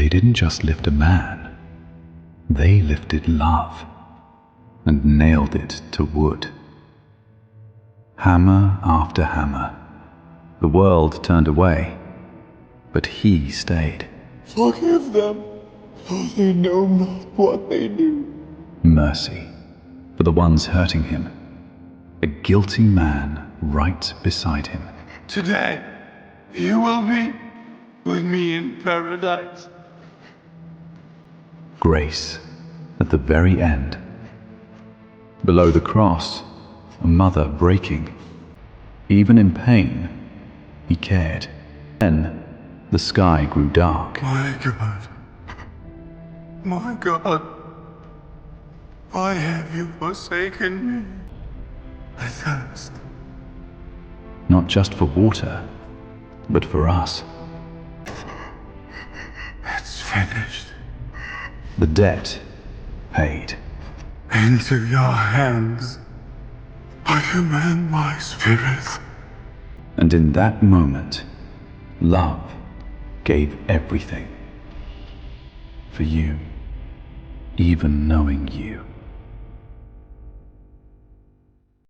They didn't just lift a man, they lifted love and nailed it to wood. Hammer after hammer, the world turned away, but he stayed. Forgive them, for they know not what they do. Mercy for the ones hurting him, a guilty man right beside him. Today, you will be with me in paradise. Grace at the very end. Below the cross, a mother breaking. Even in pain, he cared. Then the sky grew dark. My God, my God, why have you forsaken me? I thirst. Not just for water, but for us. It's finished. The debt paid. Into your hands I commend my spirit. And in that moment, love gave everything. For you, even knowing you.